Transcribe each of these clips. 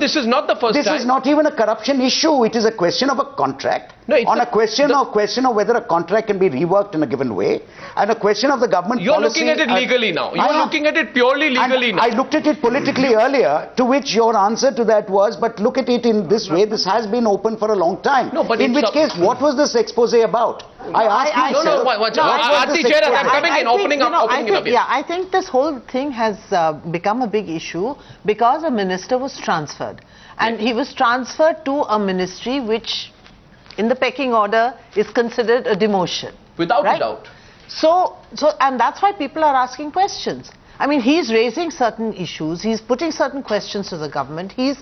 This is not the first time. This is not even a corruption issue. It is a question of a contract. No, it's on a question of whether a contract can be reworked in a given way, and a question of the government You're policy. looking at it legally now. You're looking at it purely legally now. I looked at it politically earlier, to which your answer to that was, but look at it in this way, this has been open for a long time. No, but in which case, what was this expose about? I asked myself. I think this whole thing has become a big issue because a minister was transferred. And he was transferred to a ministry which, in the pecking order, is considered a demotion. Without a doubt. And that's why people are asking questions. I mean, he's raising certain issues. He's putting certain questions to the government. He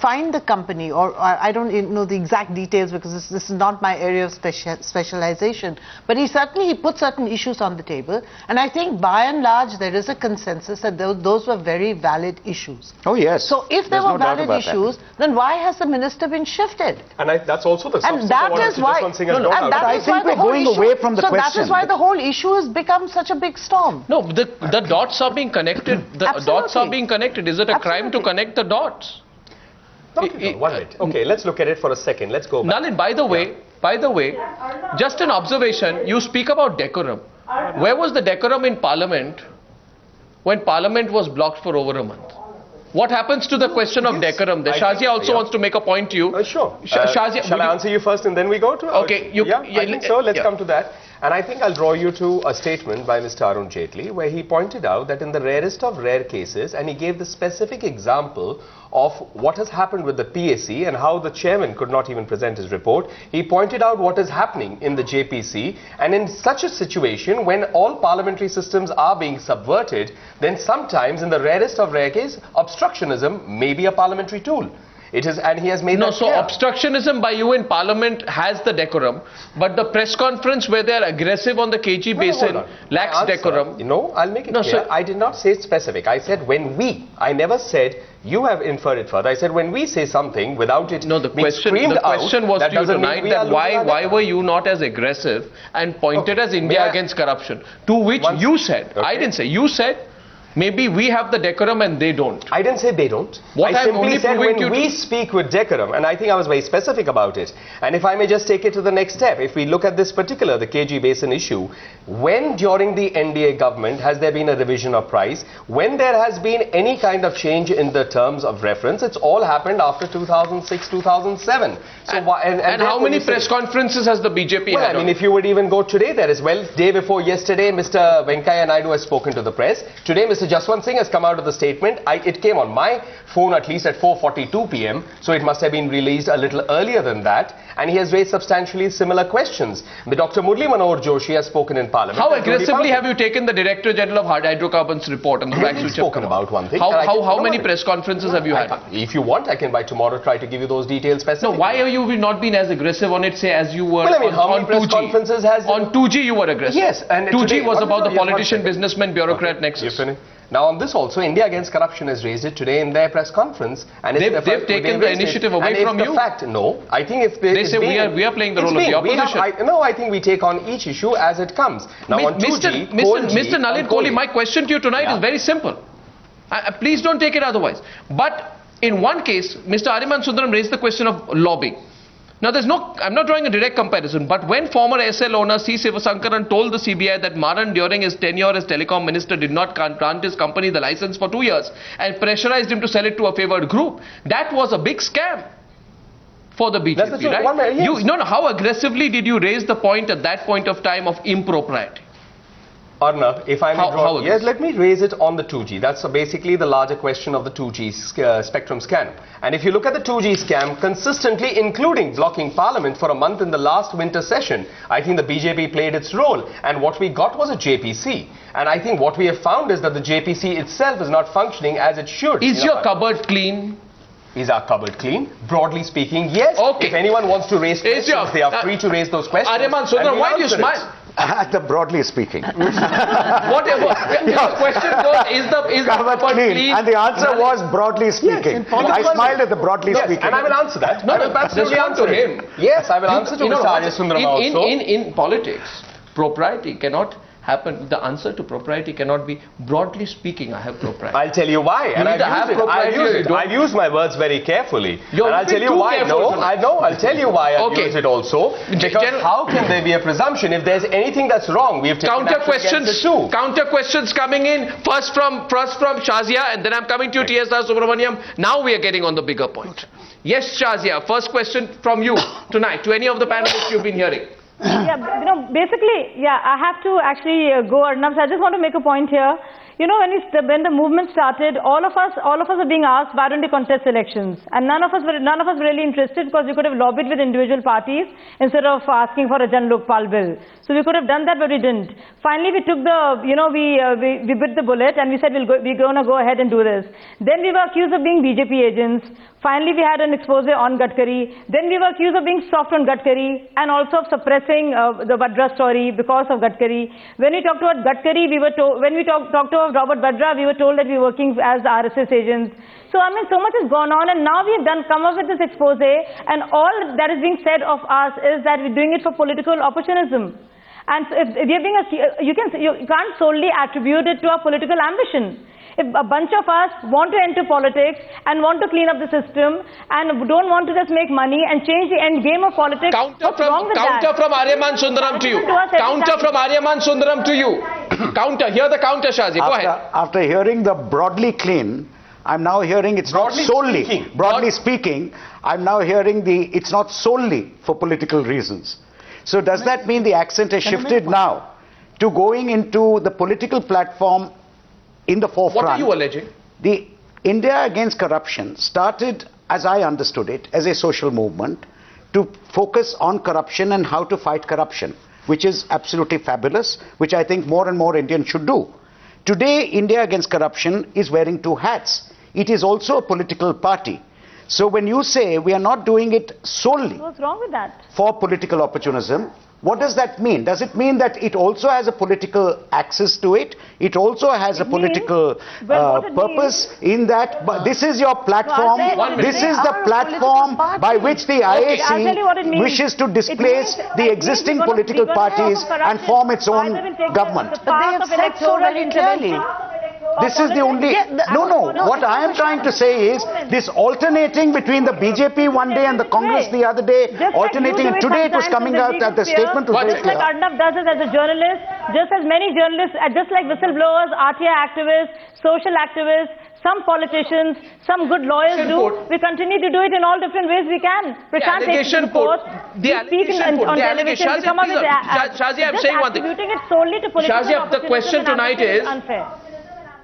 fined the company, or I don't know the exact details because this is not my area of specialization. But he put certain issues on the table, and I think by and large there is a consensus that those were very valid issues. Oh yes. So if there were valid issues, then why has the minister been shifted? And that's also the substance of what Mr. Jaswant Singh has brought out. I think we're going away from the question. So that is why the whole issue has become such a big storm. No, the dots are being connected. The dots are being connected. Is it a crime to connect the dots? No, one minute. Okay, let's look at it for a second. Let's go back. Nalin, by the way, just an observation. You speak about decorum. Where was the decorum in Parliament when Parliament was blocked for over a month? What happens to the question of decorum? The Shazia also wants to make a point to you. Sure. Shazia, shall I answer you first and then we go to? Okay. I think so. Let's come to that. And I think I'll draw you to a statement by Mr. Arun Jaitley where he pointed out that in the rarest of rare cases, and he gave the specific example of what has happened with the PAC and how the chairman could not even present his report. He pointed out what is happening in the JPC, and in such a situation when all parliamentary systems are being subverted, then sometimes in the rarest of rare cases, obstructionism may be a parliamentary tool. It is, and he has made that clear. Obstructionism by you in Parliament has the decorum, but the press conference where they are aggressive on the KG Basin lacks decorum. No, I'll make it clear. Sir. I did not say specific. I said when we. I never said you have inferred it further. I said when we say something without it. No, the question was to you tonight that why were you not as aggressive and pointed as India against corruption? To which you said, I didn't say, you said, maybe we have the decorum and they don't. I didn't say they don't. I simply said when we speak with decorum, and I think I was very specific about it. And if I may just take it to the next step, if we look at this particular, the KG Basin issue, when during the NDA government has there been a revision of price, when there has been any kind of change in the terms of reference, it's all happened after 2006, 2007. So and how many press conferences has the BJP had? I mean, if you would even go today, there is, day before yesterday, Mr. Venkaiah Naidu has spoken to the press. Today, Mr. Jaswant Singh has come out with a statement. It came on my phone at least at 4:42 p.m. So it must have been released a little earlier than that. And he has raised substantially similar questions. The Dr. Murli Manohar Joshi has spoken in Parliament. How aggressively have you taken the Director General of Hydrocarbons report and the facts which have spoken about one thing? How many press conferences have you had? If you want, I can by tomorrow try to give you those details specifically. No, why have you not been as aggressive on it, say, as you were how many press conferences has... On 2G you were aggressive. Yes. And 2G was about the politician, businessman, bureaucrat nexus. Now on this also, India Against Corruption has raised it today in their press conference. And they've taken the initiative away from you. No, I think if they say we are playing the role of the opposition. I think we take on each issue as it comes. Now on 2G, Mr. Nalin Kohli, my question to you tonight is very simple. Please don't take it otherwise. But in one case, Mr. Ariman Sundaram raised the question of lobbying. Now, I'm not drawing a direct comparison, but when former SL owner C. Sivasankaran told the CBI that Maran during his tenure as telecom minister did not grant his company the license for 2 years and pressurized him to sell it to a favoured group, that was a big scam for the BJP, right? Yes. How aggressively did you raise the point at that point of time of impropriety? Arnav, if I may draw, yes, let me raise it on the 2G. That's basically the larger question of the 2G spectrum scam. And if you look at the 2G scam, consistently including blocking Parliament for a month in the last winter session, I think the BJP played its role. And what we got was a JPC. And I think what we have found is that the JPC itself is not functioning as it should. Is your cupboard clean? Is our cupboard clean? Broadly speaking, yes. Okay. If anyone wants to raise questions, they are free to raise those questions. Ariman Sundaram, why do you smile? Broadly speaking. Whatever. The question goes, is the cupboard clean? And the answer was broadly speaking. Yes, I smiled at the broadly speaking. And I will answer that. No, absolutely answer him. Yes, I will answer to Mr. Arya Sundaram also. In politics, propriety cannot happen, the answer to propriety cannot be, broadly speaking, I have propriety. I'll tell you why. And I've used my words very carefully. And I'll tell you why. I'll tell you why I've used it also. Because how can there be a presumption if there's anything that's wrong? We have taken action against it too. Counter questions coming in. First from Shazia, and then I'm coming to you, T.S.R. Subramaniam. Now we are getting on the bigger point. Yes, Shazia, first question from you tonight to any of the panelists you've been hearing. Yeah, basically, I have to actually go, Arnab. So I just want to make a point here. When the movement started, all of us are being asked, why don't you contest elections? And none of us were really interested, because we could have lobbied with individual parties instead of asking for a Jan Lokpal bill. So we could have done that, but we didn't. Finally, we took we bit the bullet, and we said we're going to go ahead and do this. Then we were accused of being BJP agents. Finally, we had an expose on Gadkari. Then we were accused of being soft on Gadkari and also of suppressing the Vadra story because of Gadkari. When we talked about Gadkari, when we talked to Robert Vadra, we were told that we were working as RSS agents. So, so much has gone on, and now we've come up with this expose, and all that is being said of us is that we're doing it for political opportunism. And so if we are being you can't solely attribute it to our political ambition. If a bunch of us want to enter politics and want to clean up the system and don't want to just make money and change the end game of politics, counter from Aryaman Sundaram to you. Counter from Aryaman Sundaram to you. Counter. Hear the counter, Shazi. Go ahead. After hearing the broadly clean, I'm now hearing it's not solely. Broadly speaking, I'm now hearing it's not solely for political reasons. So does that mean the accent has shifted now to going into the political platform in the forefront? What are you alleging? The India Against Corruption started, as I understood it, as a social movement to focus on corruption and how to fight corruption, which is absolutely fabulous, which I think more and more Indians should do. Today, India Against Corruption is wearing two hats. It is also a political party. So when you say we are not doing it solely what's wrong with that? For political opportunism, what does that mean? Does it mean that it also has a political axis to it? It also has a political purpose in that? But this is your platform. This is the platform by which the IAC wishes to displace the existing political parties and form its own government. But they have said so very clearly. This is the only... No. What I am trying to say is this alternating between the BJP one day and the Congress the other day, alternating. And today it was coming out that the statement was very clear. Just like Arnab does it as a journalist, just as many journalists, just like whistleblowers, RTI activists, social activists, some politicians, some good lawyers do. We continue to do it in all different ways we can. We can't take it to court. We speak on television. We come up with Shazi, I'm saying one thing. Attributing it solely to political Shazi, the question tonight is unfair.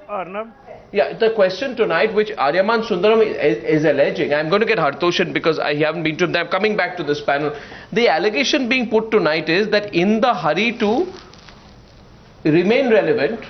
Arnab? Yeah, the question tonight which Aryaman Sundaram is alleging, I'm going to get Hartoshan because I haven't been to him, I'm coming back to this panel. The allegation being put tonight is that in the hurry to remain relevant,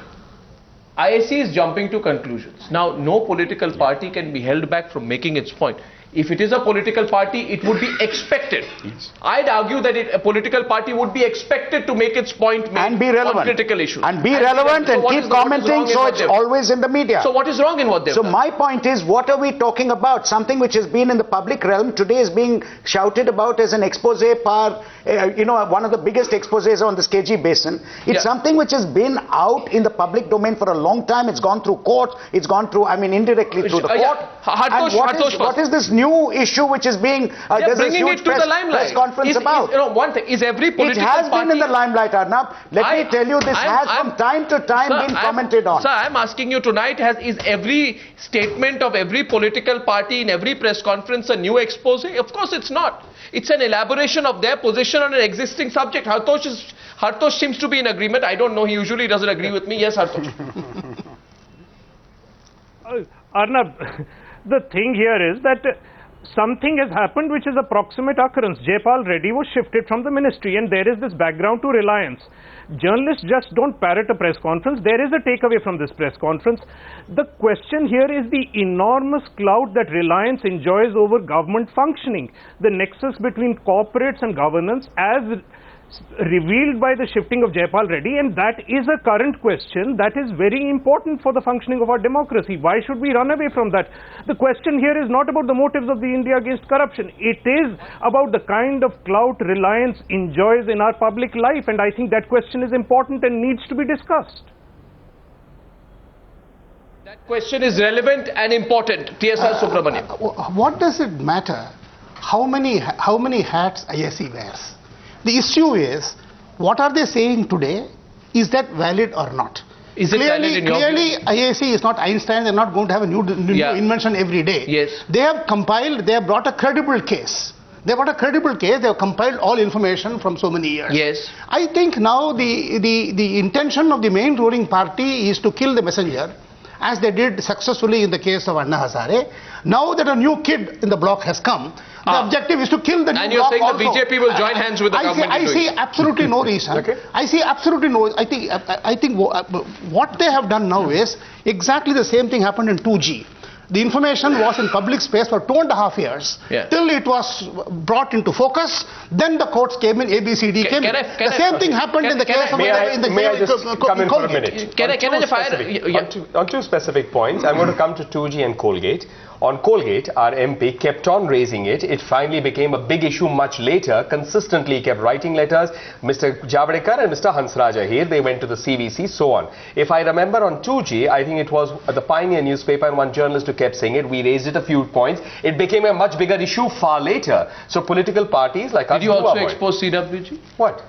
IAC is jumping to conclusions. Now, no political party can be held back from making its point. If it is a political party, it would be expected. Yes. I'd argue that a political party would be expected to make its point and be relevant on critical issues. And be relevant and keep commenting, so it's always in the media. So what is wrong in what they've done? So my point is, what are we talking about? Something which has been in the public realm today is being shouted about as an expose par, one of the biggest exposés on this KG Basin. It's something which has been out in the public domain for a long time. It's gone through court. It's gone through, indirectly through the court. And what is this new issue which is being there's a huge press conference about? One thing is every political party... It has been in the limelight, Arnab. Let me tell you, this has from time to time been commented on. Sir, I'm asking you tonight, is every statement of every political party in every press conference a new expose? Of course it's not. It's an elaboration of their position on an existing subject. Hartosh seems to be in agreement. I don't know, he usually doesn't agree with me. Yes, Hartosh. Arnab, the thing here is that something has happened which is a proximate occurrence. Jaypal Reddy was shifted from the ministry, and there is this background to Reliance. Journalists just don't parrot a press conference. There is a takeaway from this press conference. The question here is the enormous clout that Reliance enjoys over government functioning, the nexus between corporates and governance, as revealed by the shifting of Jaipal Reddy, and that is a current question that is very important for the functioning of our democracy. Why should we run away from that? The question here is not about the motives of the India against corruption. It is about the kind of clout Reliance enjoys in our public life, and I think that question is important and needs to be discussed. That question is relevant and important. TSR Subramaniam. What does it matter how many hats ISC wears? The issue is, what are they saying today? Is that valid or not? Is it valid in your Clearly, IAC is not Einstein. They're not going to have a new invention every day. Yes. They have compiled, they have brought a credible case. They have compiled all information from so many years. Yes. I think now the intention of the main ruling party is to kill the messenger, as they did successfully in the case of Anna Hazare. Now that a new kid in the block has come, the objective is to kill the new block. And you're saying the BJP will join hands with the government? I see absolutely no reason. Okay. I see absolutely no. I think what they have done now is exactly the same thing happened in 2G. The information was in public space for 2.5 years, till it was brought into focus. Then the courts came in, ABCD came in. The same thing happened in the case of... May I just come in for a minute? On two specific points, I'm going to come to 2G and Colgate. On Colgate, our MP kept on raising it. It finally became a big issue much later. Consistently kept writing letters. Mr. Javadekar and Mr. Hansraja here, they went to the CVC, so on. If I remember on 2G, I think it was the Pioneer newspaper and one journalist who kept saying it. We raised it a few points. It became a much bigger issue far later. So political parties like us... Did you also expose CWG? What?